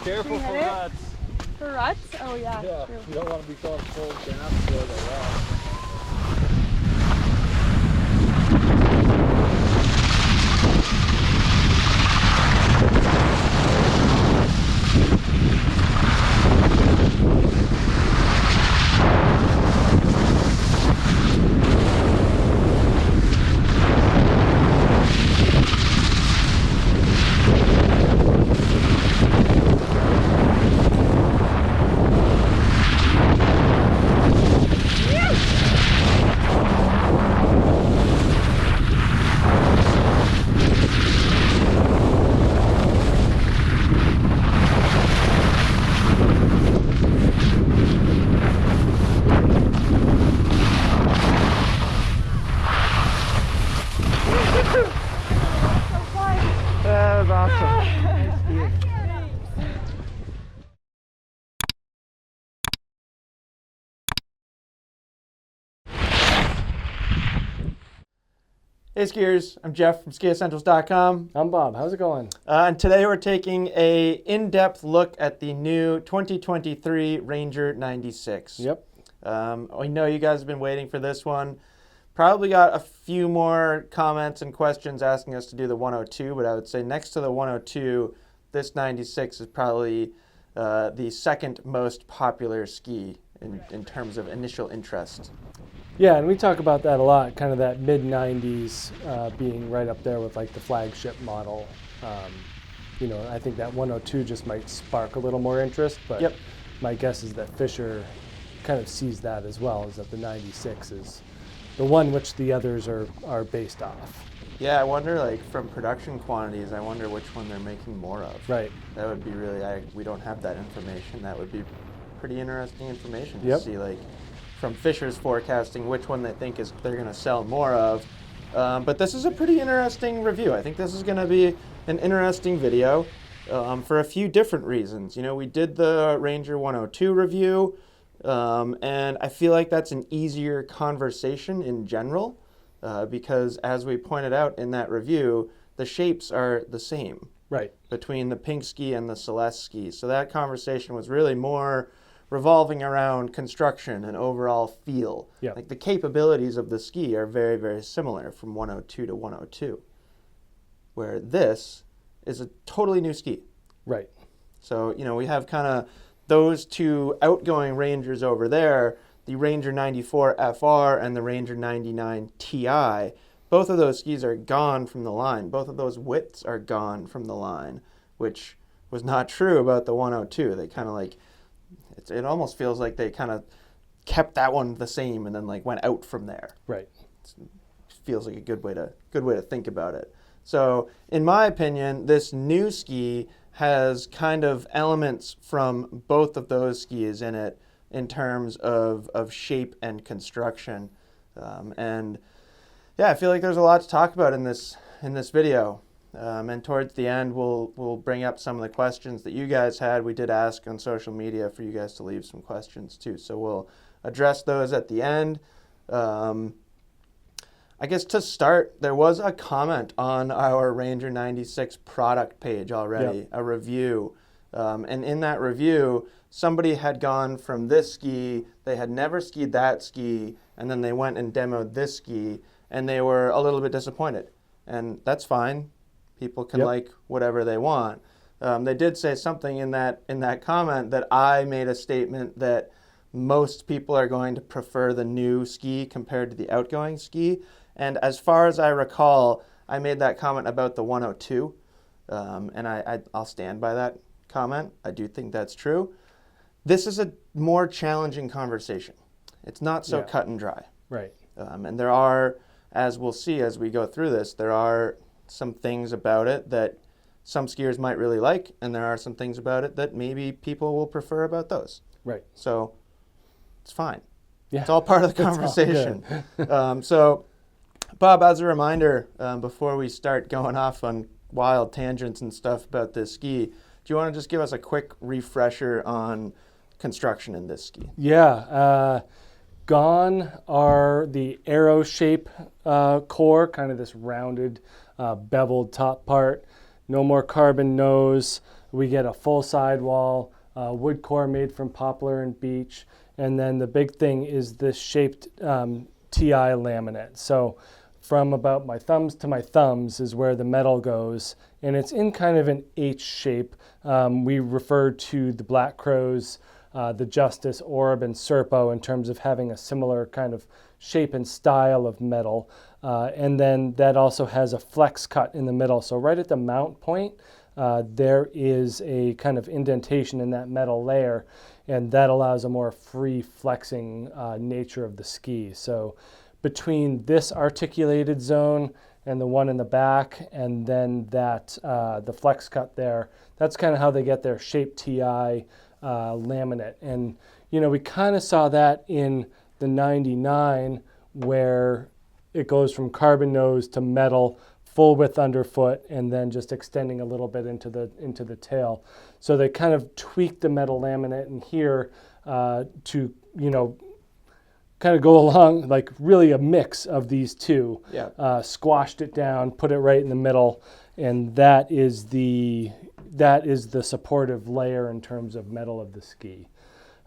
Careful for ruts. For ruts? Oh yeah, Yeah, true. you don't want to be going full gas for the rut. That was awesome. Nice skiing. Hey skiers, I'm Jeff from skiessentials.com. I'm Bob. How's it going? And today we're taking a in-depth look at the new 2023 Ranger 96. Yep. I know you guys have been waiting for this one. Probably got a few more comments and questions asking us to do the 102, but I would say next to the 102, this 96 is probably the second most popular ski in terms of initial interest. Yeah, and we talk about that a lot, kind of that mid-90s being right up there with like the flagship model. You know, I think that 102 just might spark a little more interest, but Yep. my guess is that Fischer kind of sees that as well, is that the 96 is the one which the others are based off. Yeah, I wonder, like, from production quantities, I wonder which one they're making more of. Right. That would be really, we don't have that information. That would be pretty interesting information to Yep. see, like, from Fischer's forecasting, which one they think they're going to sell more of. But this is a pretty interesting review. I think this is going to be an interesting video for a few different reasons. You know, we did the Ranger 102 review, and I feel like that's an easier conversation in general because, as we pointed out in that review, the shapes are the same. Right. Between the pink ski and the Celeste ski. So that conversation was really more revolving around construction and overall feel. Yeah. Like the capabilities of the ski are very, very similar from 102 to 102, where this is a totally new ski. Right. So, you know, we have kind of those two outgoing Rangers over there, the Ranger 94 FR and the Ranger 99 TI. Both of those skis are gone from the line. Both of those widths are gone from the line, which was not true about the 102. They kind of like, it almost feels like they kind of kept that one the same and then like went out from there. Right. It feels like a good way to think about it. So in my opinion, this new ski has kind of elements from both of those skis in it in terms of shape and construction. And yeah, I feel like there's a lot to talk about in this video. And towards the end, we'll bring up some of the questions that you guys had. We did ask on social media for you guys to leave some questions too. So we'll address those at the end. I guess to start, there was a comment on our Ranger 96 product page already, a review. And in that review, somebody had gone from this ski, they had never skied that ski, and then they went and demoed this ski, and they were a little bit disappointed. And that's fine. People can like whatever they want. They did say something in that comment that I made a statement that most people are going to prefer the new ski compared to the outgoing ski. And as far as I recall, I made that comment about the 102, and I'll stand by that comment. I do think that's true. This is a more challenging conversation. It's not so cut and dry. Right. And there are, as we'll see as we go through this, there are some things about it that some skiers might really like, and there are some things about it that maybe people will prefer about those. Right. So it's fine. Yeah. It's all part of the conversation. So, Bob, as a reminder, before we start going off on wild tangents and stuff about this ski, do you want to just give us a quick refresher on construction in this ski? Yeah. Gone are the arrow shape core, kind of this rounded beveled top part. no more carbon nose. We get a full sidewall, wood core made from poplar and beech. And then the big thing is this shaped TI laminate. So from about my thumbs to my thumbs is where the metal goes. And it's in kind of an H shape. We refer to the Black Crows, the Justice, Orb, and Serpo in terms of having a similar kind of shape and style of metal. And then that also has a flex cut in the middle. So right at the mount point, there is a kind of indentation in that metal layer, and that allows a more free flexing nature of the ski. So between this articulated zone and the one in the back, and then that the flex cut there, that's kind of how they get their Shape TI laminate. And we kind of saw that in the 99, where it goes from carbon nose to metal, full width underfoot, and then just extending a little bit into the tail. So they kind of tweaked the metal laminate in here to kind of go along, like really a mix of these two. Yeah. Squashed it down, put it right in the middle, and that is the supportive layer in terms of metal of the ski.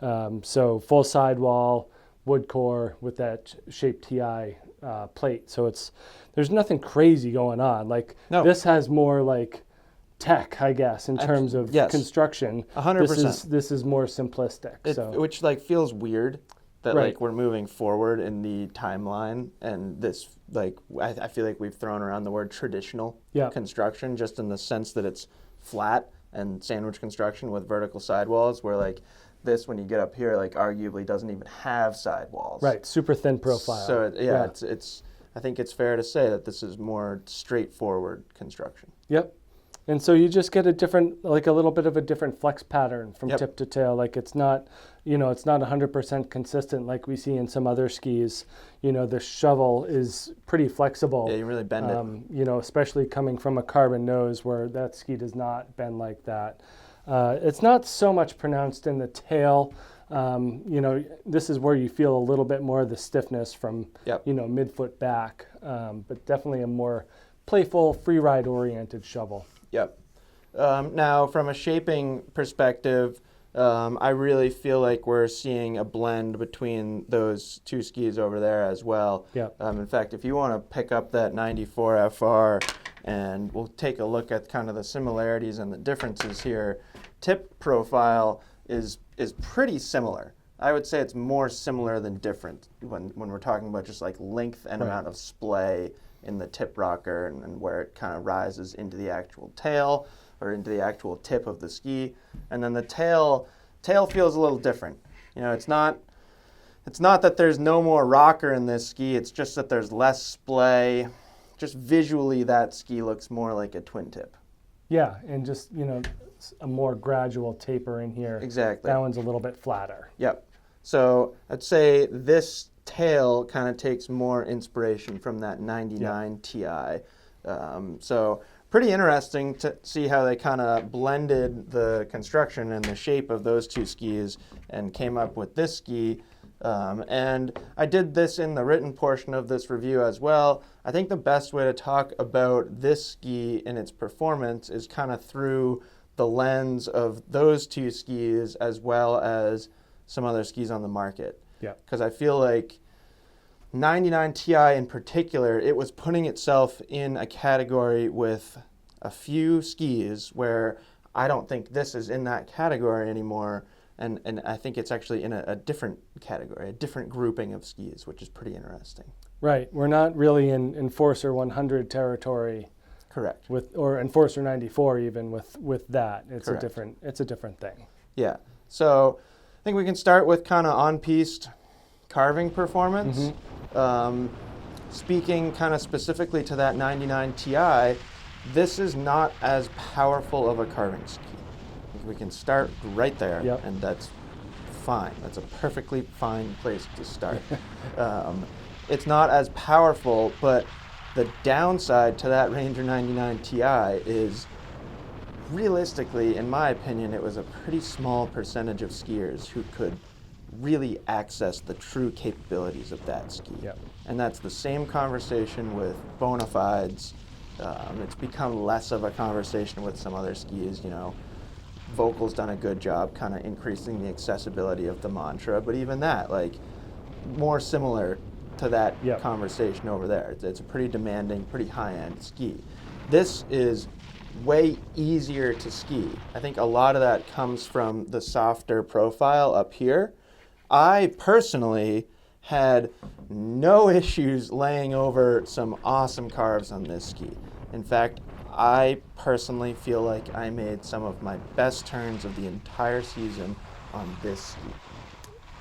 So full sidewall, wood core with that Shape TI plate. So there's nothing crazy going on. Like This has more like tech, I guess, in terms of construction. 100%. This is more simplistic. Which feels weird that we're moving forward in the timeline, and this I feel like we've thrown around the word traditional construction, just in the sense that it's flat and sandwich construction with vertical sidewalls, where this, when you get up here, arguably doesn't even have sidewalls. Right, super thin profile. So it's I think it's fair to say that this is more straightforward construction. Yep. And so you just get a different, a little bit of a different flex pattern from tip to tail. It's not, it's not 100% consistent like we see in some other skis. The shovel is pretty flexible. Yeah, you really bend it. Especially coming from a carbon nose, where that ski does not bend like that. It's not so much pronounced in the tail. This is where you feel a little bit more of the stiffness from, midfoot back, but definitely a more playful, free ride oriented shovel. Yep. Now, from a shaping perspective, I really feel like we're seeing a blend between those two skis over there as well. Yep. In fact, if you want to pick up that 94 FR, and we'll take a look at kind of the similarities and the differences here. Tip profile is pretty similar. I would say it's more similar than different when we're talking about just length and amount of splay in the tip rocker, and where it kind of rises into the actual tail or into the actual tip of the ski. And then the tail feels a little different. It's not that there's no more rocker in this ski, it's just that there's less splay. Just visually, that ski looks more like a twin tip. Yeah, and just, a more gradual taper in here. Exactly. That one's a little bit flatter. Yep. So I'd say this tail kind of takes more inspiration from that 99 Ti. So pretty interesting to see how they kind of blended the construction and the shape of those two skis and came up with this ski. And I did this in the written portion of this review as well. I think the best way to talk about this ski and its performance is kind of through the lens of those two skis as well as some other skis on the market. Yeah. Because I feel like 99 Ti in particular, it was putting itself in a category with a few skis where I don't think this is in that category anymore. And I think it's actually in a different category, a different grouping of skis, which is pretty interesting. Right. We're not really in Enforcer 100 territory. Correct. Or Enforcer 94 even with that. It's Correct. It's a different thing. Yeah. So I think we can start with kind of on-piste carving performance. Mm-hmm. Speaking kind of specifically to that 99 Ti, this is not as powerful of a carving ski. We can start right there, and that's fine. That's a perfectly fine place to start. It's not as powerful, but the downside to that Ranger 99 Ti is, realistically, in my opinion, it was a pretty small percentage of skiers who could really access the true capabilities of that ski. Yep. And that's the same conversation with bona fides It's become less of a conversation with some other skis. Vocal's done a good job kind of increasing the accessibility of the mantra, but even that, like, more similar to that conversation over there. It's a pretty demanding, pretty high-end ski. This is way easier to ski. I think a lot of that comes from the softer profile up here. I personally had no issues laying over some awesome carves on this ski. In fact, I personally feel like I made some of my best turns of the entire season on this ski.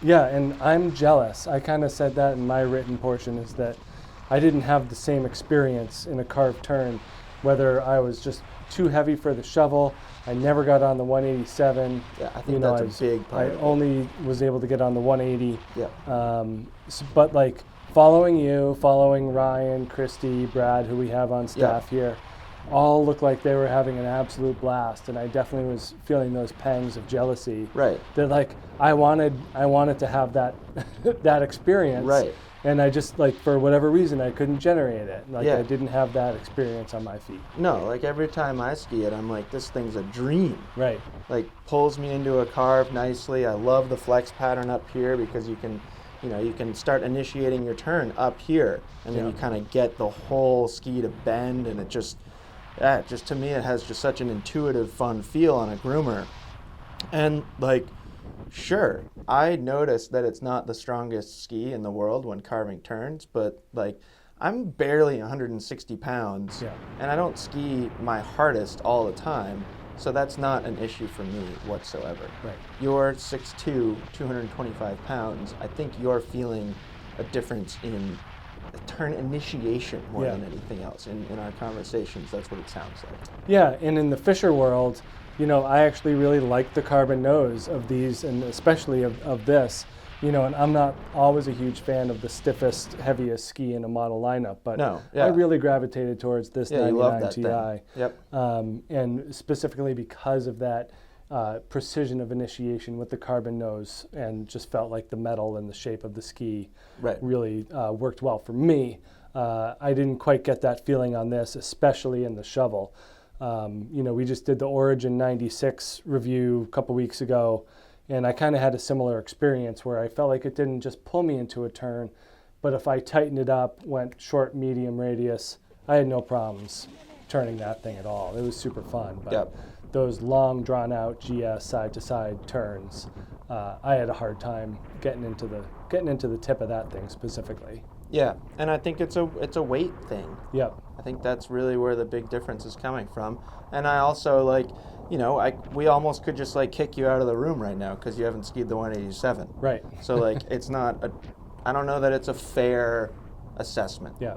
Yeah, and I'm jealous. I kind of said that in my written portion, is that I didn't have the same experience in a carved turn, whether I was just too heavy for the shovel. I never got on the 187. Yeah, I think that's a big part. I only was able to get on the 180. Yeah. But like following you, following Ryan, Christy, Brad, who we have on staff here, all looked like they were having an absolute blast, and I definitely was feeling those pangs of jealousy. Right. That like I wanted to have that that experience. Right. And I just, like, for whatever reason, I couldn't generate it. Like, I didn't have that experience on my feet. No, like every time I ski it, I'm like, this thing's a dream. Right. Like, pulls me into a carve nicely. I love the flex pattern up here because you can start initiating your turn up here, and then you kind of get the whole ski to bend, and it just to me, it has just such an intuitive, fun feel on a groomer. And like, sure, I noticed that it's not the strongest ski in the world when carving turns, but like, I'm barely 160 pounds, and I don't ski my hardest all the time, so that's not an issue for me whatsoever. Right. You're 6'2", 225 pounds. I think you're feeling a difference in turn initiation more than anything else. In our conversations, that's what it sounds like. Yeah, and in the Fischer world, I actually really like the carbon nose of these, and especially of this. And I'm not always a huge fan of the stiffest, heaviest ski in a model lineup, but I really gravitated towards this 99 Ti. Yep. And specifically because of that precision of initiation with the carbon nose, and just felt like the metal and the shape of the ski really worked well for me. I didn't quite get that feeling on this, especially in the shovel. We just did the Origin 96 review a couple weeks ago, and I kind of had a similar experience where I felt like it didn't just pull me into a turn, but if I tightened it up, went short, medium radius, I had no problems turning that thing at all. It was super fun. But those long, drawn-out GS side-to-side turns, I had a hard time getting into the tip of that thing specifically. Yeah, and I think it's a weight thing. Yep. I think that's really where the big difference is coming from. And I also we almost could just like kick you out of the room right now because you haven't skied the 187. Right. So like it's not I don't know that it's a fair assessment. Yeah.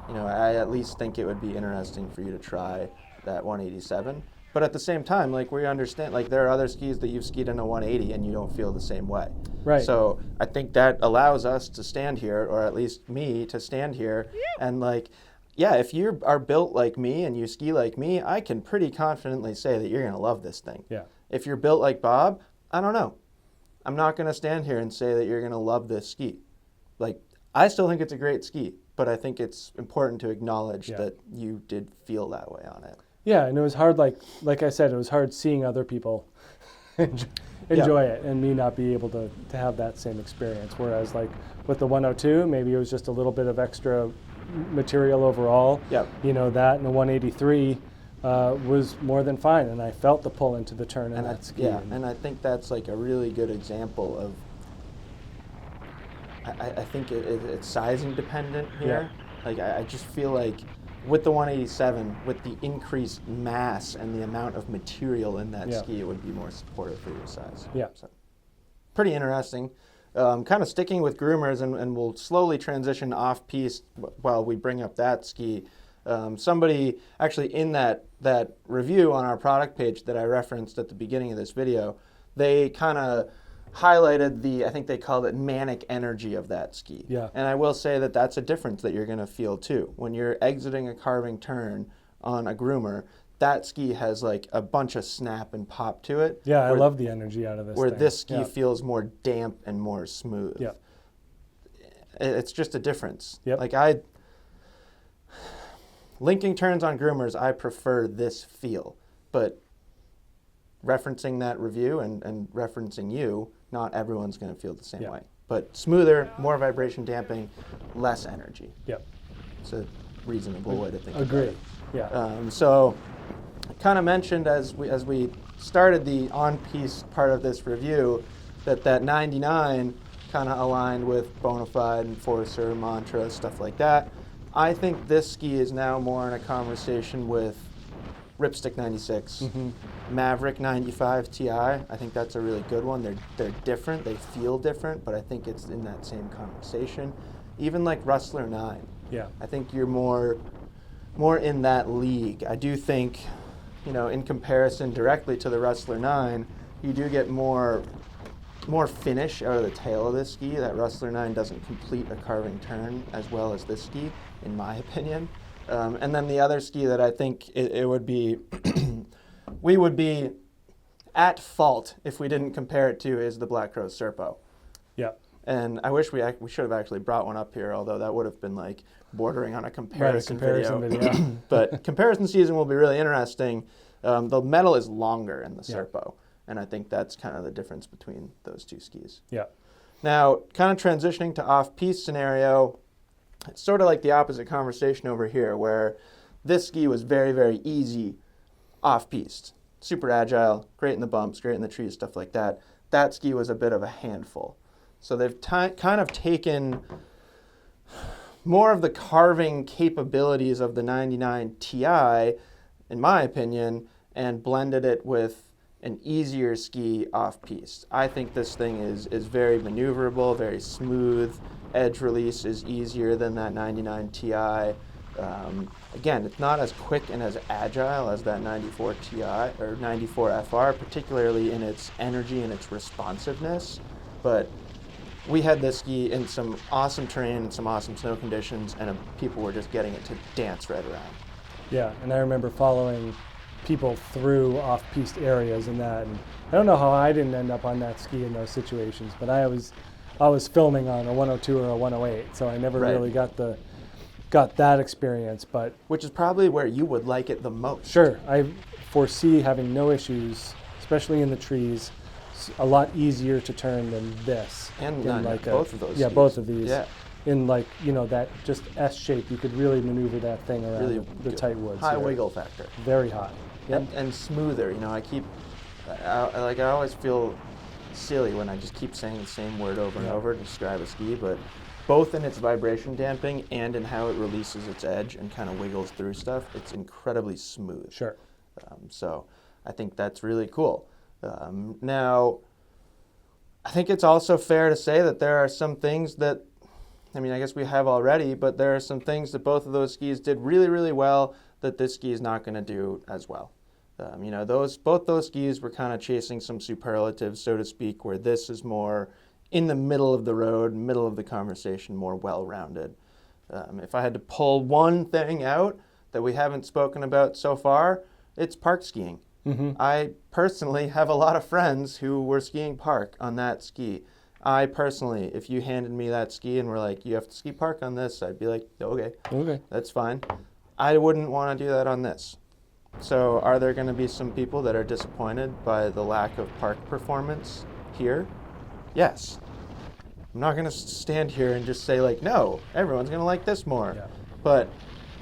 I at least think it would be interesting for you to try that 187. But at the same time, like, we understand, like, there are other skis that you've skied in a 180 and you don't feel the same way. Right. So I think that allows us to stand here, or at least me to stand here, and like, if you are built like me and you ski like me, I can pretty confidently say that you're going to love this thing. Yeah. If you're built like Bob, I don't know. I'm not going to stand here and say that you're going to love this ski. Like, I still think it's a great ski, but I think it's important to acknowledge that you did feel that way on it. Yeah, and it was hard, like I said, it was hard seeing other people enjoy it and me not be able to have that same experience. Whereas like with the 102, maybe it was just a little bit of extra material overall. Yep. That and the 183 was more than fine, and I felt the pull into the turn in that ski. Yeah, and I think that's like a really good example of, I think it's sizing dependent here. Yeah. Like I just feel like with the 187, with the increased mass and the amount of material in that ski, it would be more supportive for your size. Yeah. So, pretty interesting. Kind of sticking with groomers, and we'll slowly transition off-piste while we bring up that ski. Somebody actually in that review on our product page that I referenced at the beginning of this video, they kind of highlighted I think they called it manic energy of that ski. Yeah. And I will say that that's a difference that you're going to feel too. When you're exiting a carving turn on a groomer, that ski has like a bunch of snap and pop to it. Yeah, I love the energy out of this Where thing. this ski feels more damp and more smooth. Yeah. It's just a difference. Yep. Like linking turns on groomers, I prefer this feel. But referencing that review and referencing you, not everyone's going to feel the same Yeah. way. But smoother, more vibration damping, less energy. Yep. It's a reasonable way to think about Agree. it. Yeah. So I kind of mentioned as we started the on-piste part of this review that 99 kind of aligned with Bonafide, Enforcer, Mantra, stuff like that. I think this ski is now more in a conversation with Ripstick 96, Maverick 95 Ti. I think that's a really good one. They're different. They feel different, but I think it's in that same conversation. Even like Rustler 9. Yeah. I think you're more in that league. I do think, in comparison directly to the Rustler 9, you do get more finish out of the tail of this ski. That Rustler 9 doesn't complete a carving turn as well as this ski, in my opinion. And then the other ski that I think it would be, we would be at fault if we didn't compare it to is the Black Crow Serpo. Yeah. And I wish we should have actually brought one up here, although that would have been like bordering on a comparison video. But comparison season will be really interesting. The metal is longer in the Serpo, and I think that's kind of the difference between those two skis. Yeah. Now, kind of transitioning to off-piste scenario, it's sort of like the opposite conversation over here, where this ski was very, very easy off-piste. Super agile, great in the bumps, great in the trees, stuff like that. That ski was a bit of a handful. So they've kind of taken more of the carving capabilities of the 99 Ti, in my opinion, and blended it with an easier ski off-piste. I think this thing is very maneuverable, very smooth. Edge release is easier than that 99 Ti. Again, it's not as quick and as agile as that 94 Ti or 94 FR, particularly in its energy and its responsiveness. But we had this ski in some awesome terrain and some awesome snow conditions, and people were just getting it to dance right around. Yeah, and I remember following people through off-piste areas and that, and I don't know how I didn't end up on that ski in those situations, but I was filming on a 102 or a 108, so I never really got that experience. But which is probably where you would like it the most. Sure, I foresee having no issues, especially in the trees. It's a lot easier to turn than this. And both of those. Yeah, skis. both of these. Yeah. In that just S shape, you could really maneuver that thing around Really the tight woods. High here. wiggle factor. Very high. Yep. And smoother. I always feel silly when I just keep saying the same word over and over to describe a ski, but both in its vibration damping and in how it releases its edge and kind of wiggles through stuff, it's incredibly smooth. Sure. So I think that's really cool. Now, I think it's also fair to say that there are some things that, I guess we have already, but there are some things that both of those skis did really, really well that this ski is not going to do as well. Both those skis were kind of chasing some superlatives, so to speak, where this is more in the middle of the road, middle of the conversation, more well-rounded. If I had to pull one thing out that we haven't spoken about so far, it's park skiing. Mm-hmm. I personally have a lot of friends who were skiing park on that ski. I personally, if you handed me that ski and were like, you have to ski park on this, I'd be like, okay, that's fine. I wouldn't want to do that on this. So are there going to be some people that are disappointed by the lack of park performance here? Yes. I'm not going to stand here and just say no, everyone's going to like this more. Yeah. But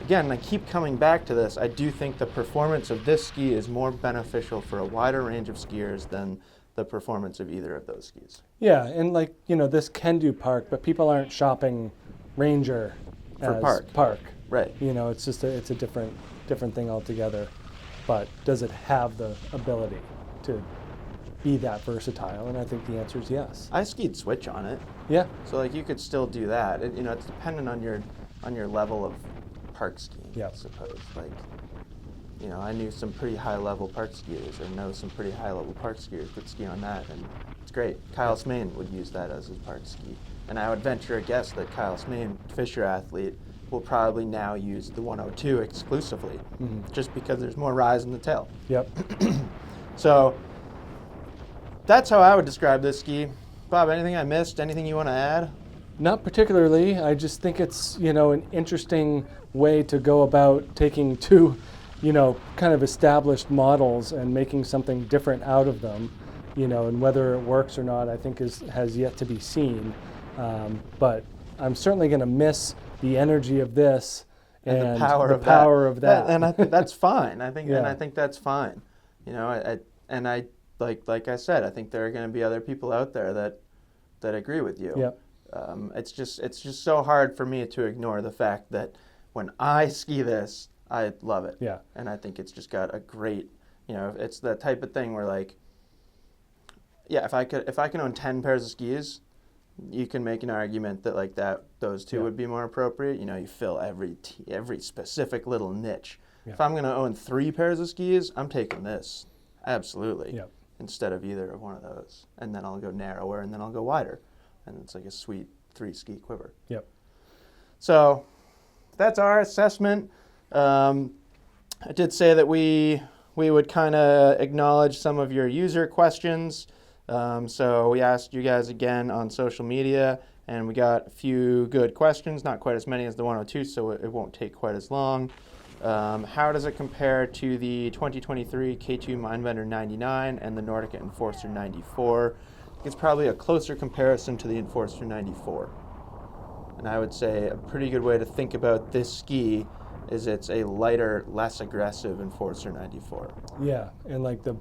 again, I keep coming back to this. I do think the performance of this ski is more beneficial for a wider range of skiers than the performance of either of those skis. Yeah, and this can do park, but people aren't shopping Ranger for as park. Right. It's just it's a different thing altogether. But does it have the ability to be that versatile? And I think the answer is yes. I skied switch on it. Yeah. So you could still do that. It's dependent on your level of park skiing, I suppose. I knew some pretty high-level park skiers, or know some pretty high-level park skiers that ski on that, and it's great. Kyle Smain would use that as his park ski. And I would venture a guess that Kyle Smain, Fischer athlete, will probably now use the 102 exclusively, just because there's more rise in the tail. Yep. So that's how I would describe this ski. Bob, anything I missed? Anything you want to add? Not particularly. I just think it's, an interesting way to go about taking two, kind of established models and making something different out of them, and whether it works or not, I think has yet to be seen. But I'm certainly going to miss the energy of this and the power of that. And I think that's fine. I think, Yeah. and I think that's fine. Like I said, I think there are going to be other people out there that agree with you. Yep. It's just so hard for me to ignore the fact that when I ski this, I love it. Yeah. And I think it's just got a great, it's the type of thing where like, yeah, if I can own 10 pairs of skis, you can make an argument that like those two would be more appropriate. You fill every specific little niche. Yeah. If I'm going to own 3 pairs of skis, I'm taking this. Absolutely. Yep. Instead of either of one of those. And then I'll go narrower and then I'll go wider. And it's like a sweet 3 ski quiver. Yep. So that's our assessment. I did say that we would kind of acknowledge some of your user questions. So we asked you guys again on social media, and we got a few good questions, not quite as many as the 102, so it won't take quite as long. How does it compare to the 2023 K2 Mindbender 99 and the Nordica Enforcer 94? It's probably a closer comparison to the Enforcer 94. And I would say a pretty good way to think about this ski is it's a lighter, less aggressive Enforcer 94. Yeah, and like the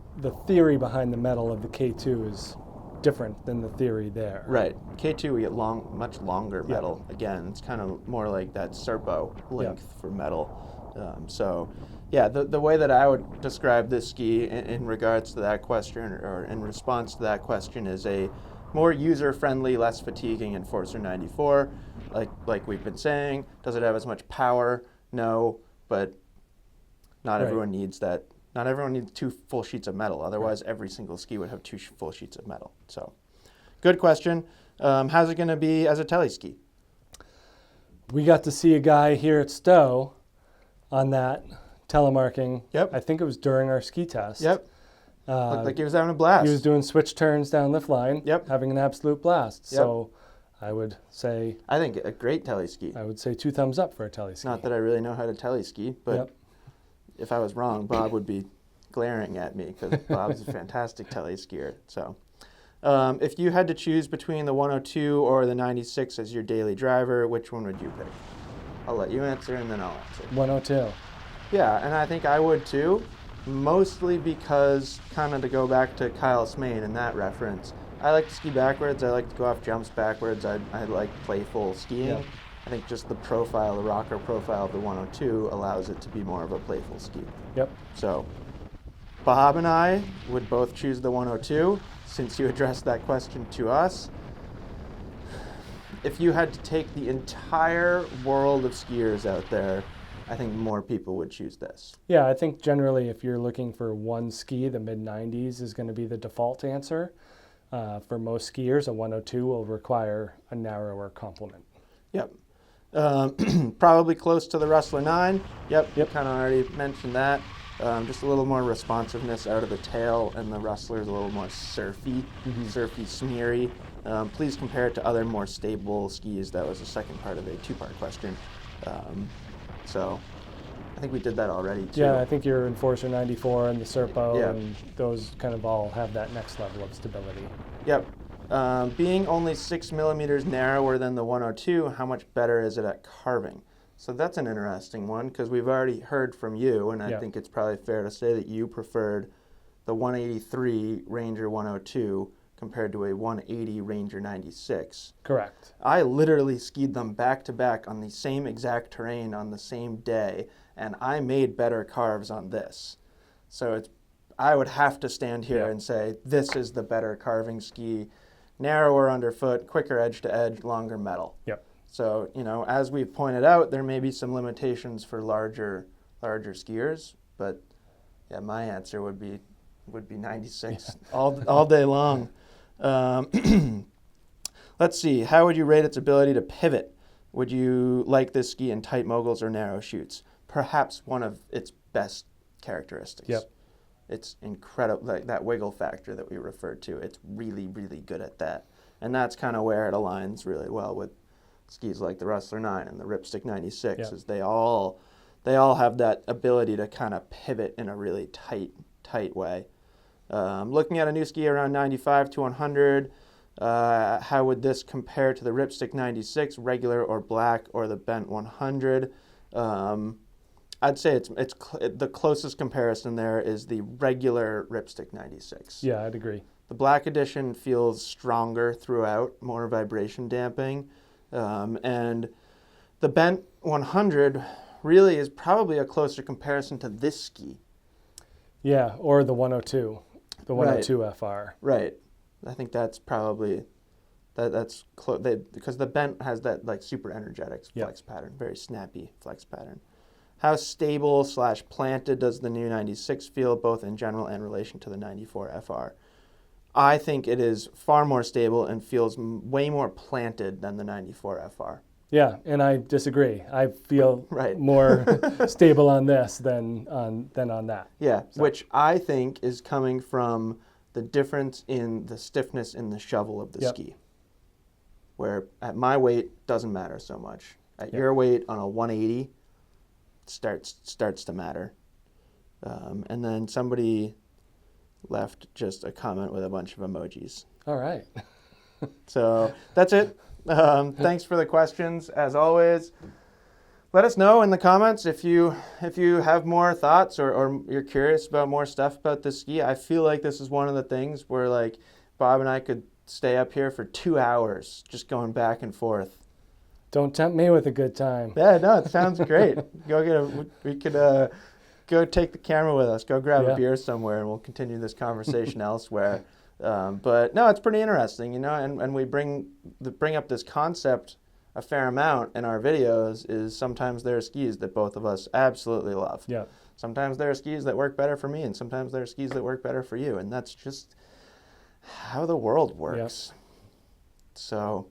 theory behind the metal of the K2 is different than the theory there. Right. K2 we get much longer metal. Yeah. Again, it's kind of more like that Serpo length for metal. The way that I would describe this ski in regards to that question, or in response to that question, is a more user-friendly, less fatiguing Enforcer 94. Like we've been saying, does it have as much power? No, but not everyone needs that. Not everyone needs 2 full sheets of metal. Otherwise, every single ski would have 2 full sheets of metal. So, good question. How's it going to be as a tele ski? We got to see a guy here at Stowe on that telemarking. Yep. I think it was during our ski test. Yep. Looked like he was having a blast. He was doing switch turns down lift line. Yep. Having an absolute blast. Yep. So I would say... I think a great tele ski. I would say 2 thumbs up for a tele ski. Not that I really know how to tele ski, but if I was wrong, Bob would be glaring at me because Bob's a fantastic tele skier. So if you had to choose between the 102 or the 96 as your daily driver, which one would you pick? I'll let you answer and then I'll answer. 102. Yeah, and I think I would too, mostly because, kind of to go back to Kyle Smain and that reference, I like to ski backwards, I like to go off jumps backwards, I like playful skiing. Yep. I think just the rocker profile of the 102 allows it to be more of a playful ski. Yep. So, Bob and I would both choose the 102, since you addressed that question to us. If you had to take the entire world of skiers out there, I think more people would choose this. Yeah, I think generally if you're looking for one ski, the mid-90s is going to be the default answer. For most skiers, a 102 will require a narrower complement. Yep. Probably close to the Rustler 9. Yep. Kind of already mentioned that. Just a little more responsiveness out of the tail, and the Rustler is a little more surfy, smeary. Please compare it to other more stable skis. That was the second part of a 2-part question. So I think we did that already too. Yeah, I think your Enforcer 94 and the Serpo and those kind of all have that next level of stability. Yep. Being only 6 millimeters narrower than the 102, how much better is it at carving? So that's an interesting one because we've already heard from you, and I think it's probably fair to say that you preferred the 183 Ranger 102 compared to a 180 Ranger 96. Correct. I literally skied them back to back on the same exact terrain on the same day, and I made better carves on this. So I would have to stand here and say this is the better carving ski, narrower underfoot, quicker edge to edge, longer metal. Yep. So, as we've pointed out, there may be some limitations for larger skiers, but yeah, my answer would be 96 all day long. Let's see. How would you rate its ability to pivot? Would you like this ski in tight moguls or narrow chutes? Perhaps one of its best characteristics. Yep. It's incredible, like that wiggle factor that we referred to. It's really, really good at that. And that's kind of where it aligns really well skis like the Rustler 9 and the Ripstick 96 Yeah. is they all have that ability to kind of pivot in a really tight way. Looking at a new ski around 95 to 100, how would this compare to the Ripstick 96, regular or black, or the bent 100? I'd say the closest comparison there is the regular Ripstick 96. Yeah, I'd agree. The black edition feels stronger throughout, more vibration damping, and the bent 100 really is probably a closer comparison to this ski. Yeah, or the 102, the 102 FR. Right. I think that's probably that's close because the bent has that like super energetic flex pattern, very snappy flex pattern. How stable / planted does the new 96 feel, both in general and relation to the 94 FR? I think it is far more stable and feels way more planted than the 94 FR. Yeah, and I disagree. I feel more stable on this than on that. Yeah, so. Which I think is coming from the difference in the stiffness in the shovel of the ski. Where at my weight doesn't matter so much. At your weight on a 180 starts to matter. And then somebody left just a comment with a bunch of emojis. All right. So that's it. Thanks for the questions, as always. Let us know in the comments if you have more thoughts or you're curious about more stuff about this ski. I feel like this is one of the things where like Bob and I could stay up here for 2 hours just going back and forth. Don't tempt me with a good time. Yeah, no, it sounds great. We could go take the camera with us, go grab a beer somewhere, and we'll continue this conversation elsewhere. But no, it's pretty interesting, and we bring up this concept a fair amount in our videos. Is sometimes there are skis that both of us absolutely love. Yeah. Sometimes there are skis that work better for me, and sometimes there are skis that work better for you, and that's just how the world works. Yep. So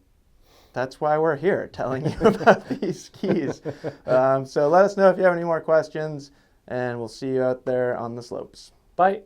that's why we're here, telling you about these skis. So let us know if you have any more questions, and we'll see you out there on the slopes. Bye.